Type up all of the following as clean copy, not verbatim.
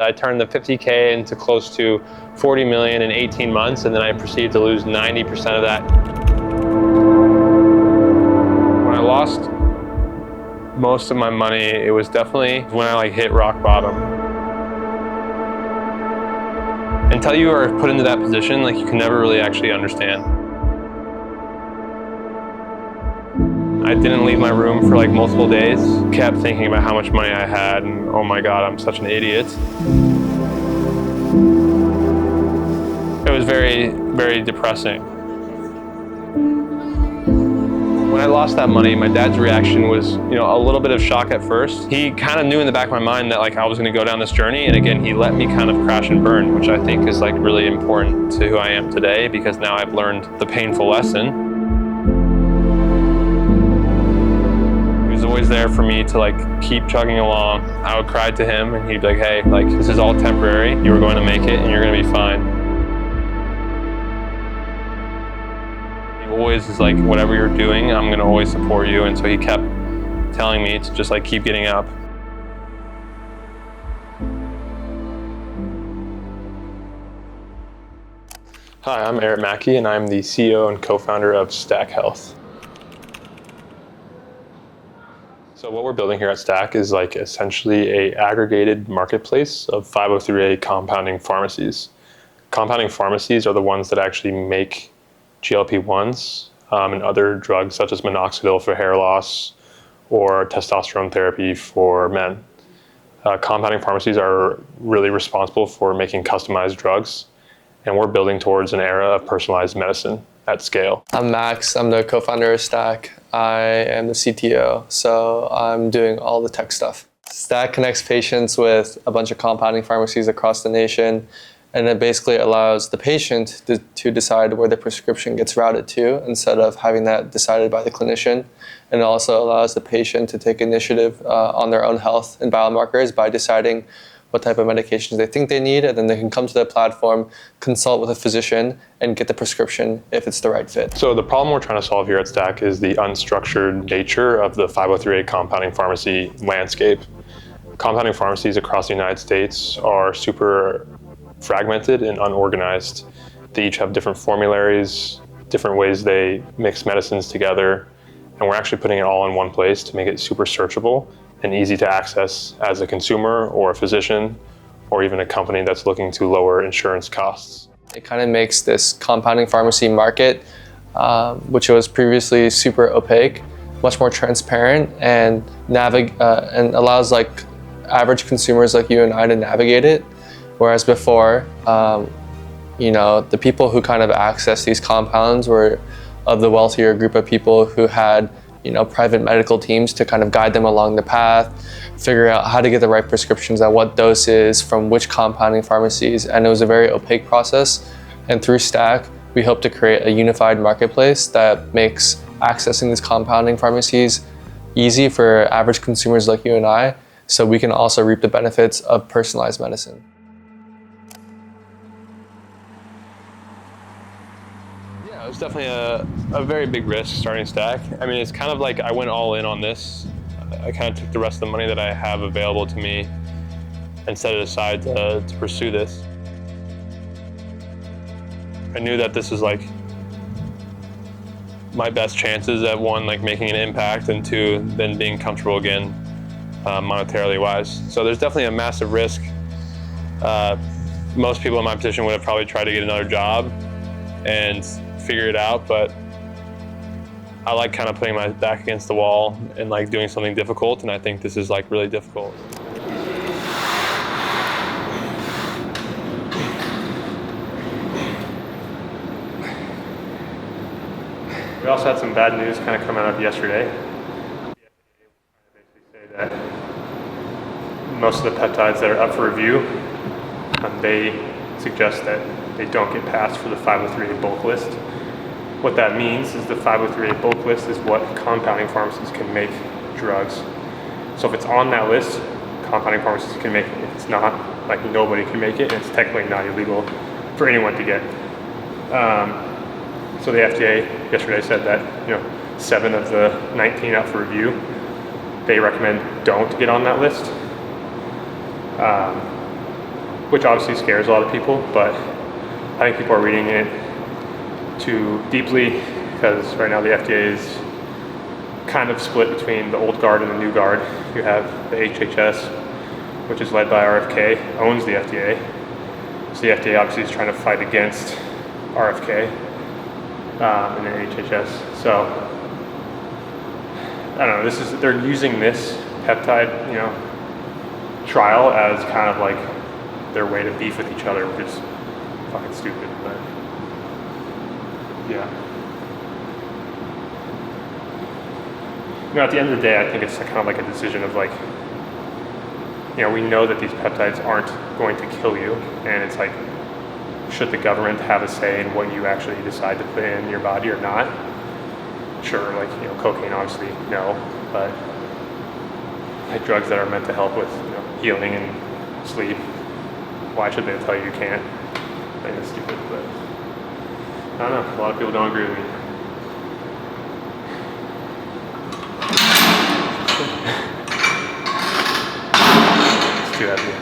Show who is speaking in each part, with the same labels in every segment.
Speaker 1: I turned the 50K into close to 40 million in 18 months, and then I proceeded to lose 90% of that. When I lost most of my money, it was definitely when I hit rock bottom. Until you are put into that position, you can never really actually understand. I didn't leave my room for multiple days. Kept thinking about how much money I had and oh my God, I'm such an idiot. It was very, very depressing. When I lost that money, my dad's reaction was, a little bit of shock at first. He kind of knew in the back of my mind that I was going to go down this journey, and again, he let me kind of crash and burn, which I think is really important to who I am today, because now I've learned the painful lesson. He was always there for me to keep chugging along. I would cry to him, and he'd be like, hey, this is all temporary. You were going to make it, and you're going to be fine. Always is whatever you're doing, I'm going to always support you. And so he kept telling me to just keep getting up. Hi, I'm Eric Mackey, and I'm the CEO and co-founder of Stack Health. So what we're building here at Stack is essentially a aggregated marketplace of 503A compounding pharmacies. Compounding pharmacies are the ones that actually make GLP-1s and other drugs such as minoxidil for hair loss or testosterone therapy for men. Compounding pharmacies are really responsible for making customized drugs, and we're building towards an era of personalized medicine at scale.
Speaker 2: I'm Max, I'm the co-founder of Stack. I am the CTO, so I'm doing all the tech stuff. Stack connects patients with a bunch of compounding pharmacies across the nation, and it basically allows the patient to decide where the prescription gets routed to instead of having that decided by the clinician. And it also allows the patient to take initiative on their own health and biomarkers by deciding what type of medications they think they need, and then they can come to the platform, consult with a physician, and get the prescription if it's the right fit.
Speaker 1: So the problem we're trying to solve here at Stack is the unstructured nature of the 503A compounding pharmacy landscape. Compounding pharmacies across the United States are super fragmented and unorganized. They each have different formularies, different ways they mix medicines together, and we're actually putting it all in one place to make it super searchable and easy to access as a consumer or a physician or even a company that's looking to lower insurance costs.
Speaker 2: It kind of makes this compounding pharmacy market, which was previously super opaque, much more transparent and allows average consumers like you and I to navigate it. Whereas before, the people who kind of access these compounds were of the wealthier group of people who had, private medical teams to kind of guide them along the path, figure out how to get the right prescriptions at what doses from which compounding pharmacies. And it was a very opaque process. And through Stack, we hope to create a unified marketplace that makes accessing these compounding pharmacies easy for average consumers like you and I, so we can also reap the benefits of personalized medicine.
Speaker 1: It was definitely a very big risk starting Stack. I mean, it's kind of I went all in on this. I kind of took the rest of the money that I have available to me and set it aside to pursue this. I knew that this was my best chances at one, making an impact, and two, then being comfortable again, monetarily wise. So there's definitely a massive risk. Most people in my position would have probably tried to get another job and figure it out, but I like kind of putting my back against the wall and doing something difficult, and I think this is really difficult. We also had some bad news kind of come out of yesterday. The FDA basically say that most of the peptides that are up for review, they suggest that they don't get passed for the 503A bulk list. What that means is the 503A bulk list is what compounding pharmacies can make drugs. So if it's on that list, compounding pharmacies can make it. If it's not, nobody can make it, and it's technically not illegal for anyone to get. So the FDA yesterday said that 7 of the 19 up for review, they recommend don't get on that list. which obviously scares a lot of people, but I think people are reading it too deeply, because right now the FDA is kind of split between the old guard and the new guard. You have the HHS, which is led by RFK, owns the FDA. So the FDA obviously is trying to fight against RFK and the HHS. So I don't know. They're using this peptide, trial as kind of like their way to beef with each other, which is fucking stupid. But yeah. At the end of the day, I think it's kind of like a decision of like, we know that these peptides aren't going to kill you, and it's like, should the government have a say in what you actually decide to put in your body or not? Sure, like, cocaine, obviously, no, but like drugs that are meant to help with, healing and sleep, why should they tell you you can't? I think it's stupid, but I don't know, a lot of people don't agree with me. It's too heavy.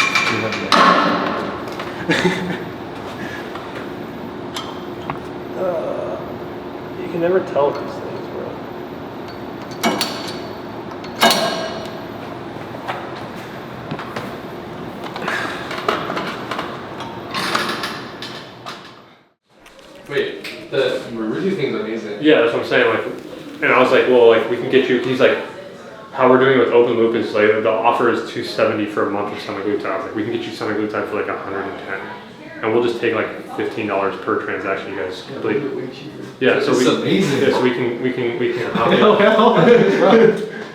Speaker 1: You can never tell with these things, bro.
Speaker 2: Wait, the Maruti thing's amazing.
Speaker 1: Yeah, that's what I'm saying. Like, and I was like, well, like we can get you. He's like, how we're doing it with open loop is like the offer is $270 for a month of semaglutide. I was like, we can get you semaglutide for like $110, and we'll just take like $15 per transaction. You guys complete. Yeah, so
Speaker 2: amazing.
Speaker 1: Yeah, so we can.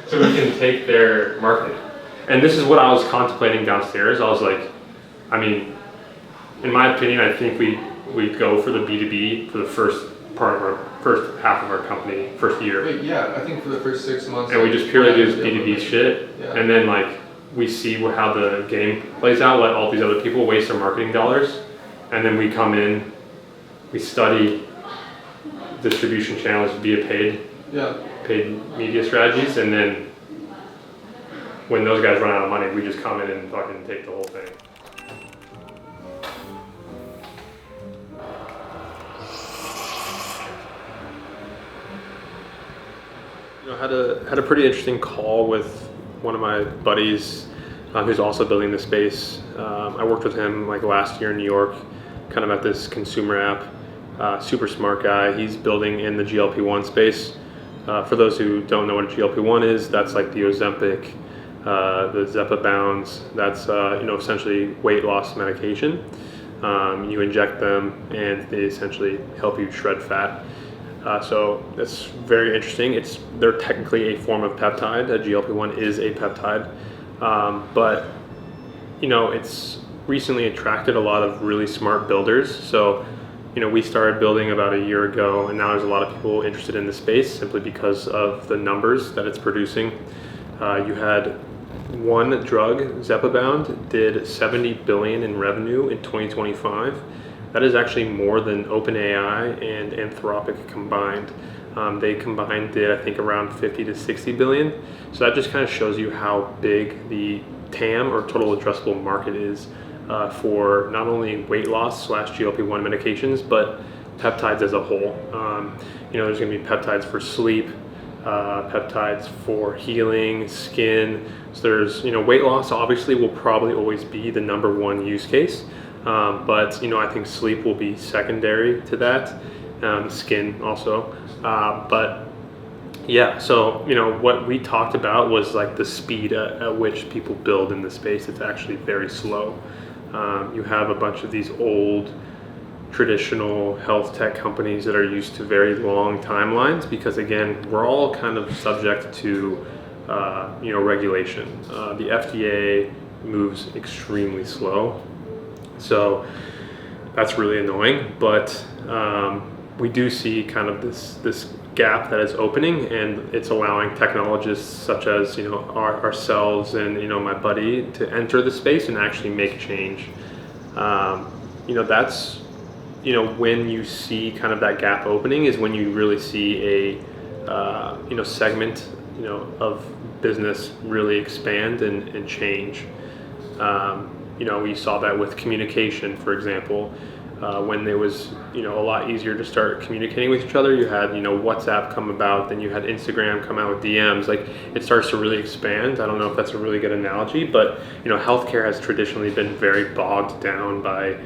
Speaker 1: So we can take their market. And this is what I was contemplating downstairs. I was like, I mean, in my opinion, I think we go for the B2B for the first half of our company, first year.
Speaker 2: Wait, yeah, I think for the first 6 months.
Speaker 1: And we just purely do this B2B shit.
Speaker 2: Yeah.
Speaker 1: And then like, we see how the game plays out, let all these other people waste their marketing dollars. And then we come in, we study distribution channels via paid media strategies, and then when those guys run out of money, we just come in and fucking take the whole thing. Had a pretty interesting call with one of my buddies who's also building the space. I worked with him like last year in New York, kind of at this consumer app. Super smart guy. He's building in the GLP-1 space. For those who don't know what a GLP-1 is, that's like the Ozempic, the Zepbounds. That's essentially weight loss medication. You inject them, and they essentially help you shred fat. So that's very interesting. They're technically a form of peptide. A GLP-1 is a peptide, but it's recently attracted a lot of really smart builders. So we started building about a year ago, and now there's a lot of people interested in the space simply because of the numbers that it's producing. You had one drug, Zepbound, did $70 billion in revenue in 2025. That is actually more than OpenAI and Anthropic combined. They combined did, I think, around 50 to 60 billion. So that just kind of shows you how big the TAM, or total addressable market, is for not only weight loss / GLP-1 medications, but peptides as a whole. There's going to be peptides for sleep, peptides for healing, skin. So there's, weight loss obviously will probably always be the #1 use case. But I think sleep will be secondary to that, skin also. But yeah, so what we talked about was like the speed at which people build in the space. It's actually very slow. You have a bunch of these old traditional health tech companies that are used to very long timelines, because again, we're all kind of subject to regulation. The FDA moves extremely slow. So that's really annoying, but we do see kind of this gap that is opening, and it's allowing technologists such as ourselves and my buddy to enter the space and actually make change. That's when you see kind of that gap opening is when you really see a segment of business really expand and change. We saw that with communication, for example. When it was, a lot easier to start communicating with each other, you had, WhatsApp come about, then you had Instagram come out with DMs. Like, it starts to really expand. I don't know if that's a really good analogy, but, healthcare has traditionally been very bogged down by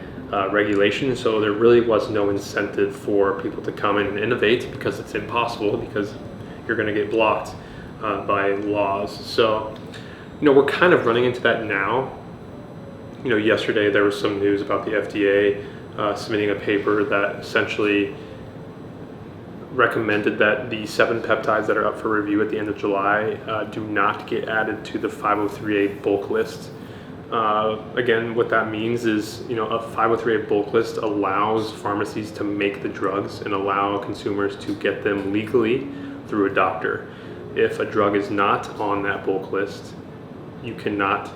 Speaker 1: regulation. So there really was no incentive for people to come in and innovate, because it's impossible, because you're going to get blocked by laws. So, we're kind of running into that now. Yesterday there was some news about the FDA submitting a paper that essentially recommended that the 7 peptides that are up for review at the end of July do not get added to the 503A bulk list. Again, what that means is, a 503A bulk list allows pharmacies to make the drugs and allow consumers to get them legally through a doctor. If a drug is not on that bulk list, you cannot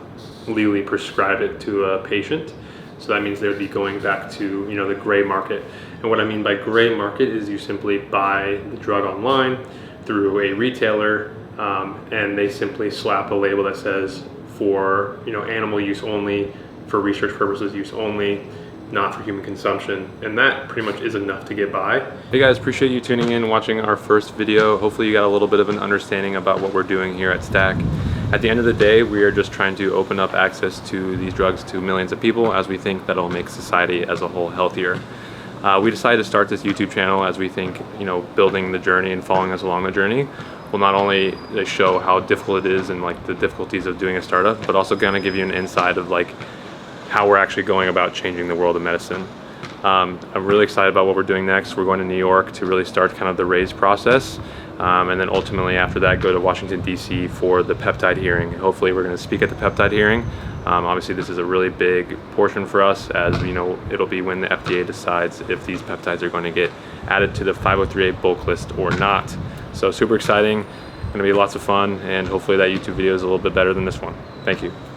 Speaker 1: legally prescribe it to a patient. So that means they would be going back to, the gray market. And what I mean by gray market is you simply buy the drug online through a retailer, and they simply slap a label that says for, animal use only, for research purposes use only, not for human consumption. And that pretty much is enough to get by. Hey guys, appreciate you tuning in, watching our first video. Hopefully you got a little bit of an understanding about what we're doing here at Stack. At the end of the day, we are just trying to open up access to these drugs to millions of people, as we think that'll make society as a whole healthier. We decided to start this YouTube channel as we think, building the journey and following us along the journey will not only show how difficult it is and like the difficulties of doing a startup, but also gonna give you an insight of like how we're actually going about changing the world of medicine. I'm really excited about what we're doing next. We're going to New York to really start kind of the raise process. And then ultimately after that, go to Washington, D.C. for the peptide hearing. Hopefully we're going to speak at the peptide hearing. Obviously this is a really big portion for us, as it'll be when the FDA decides if these peptides are going to get added to the 503A bulk list or not. So super exciting, going to be lots of fun, and hopefully that YouTube video is a little bit better than this one. Thank you.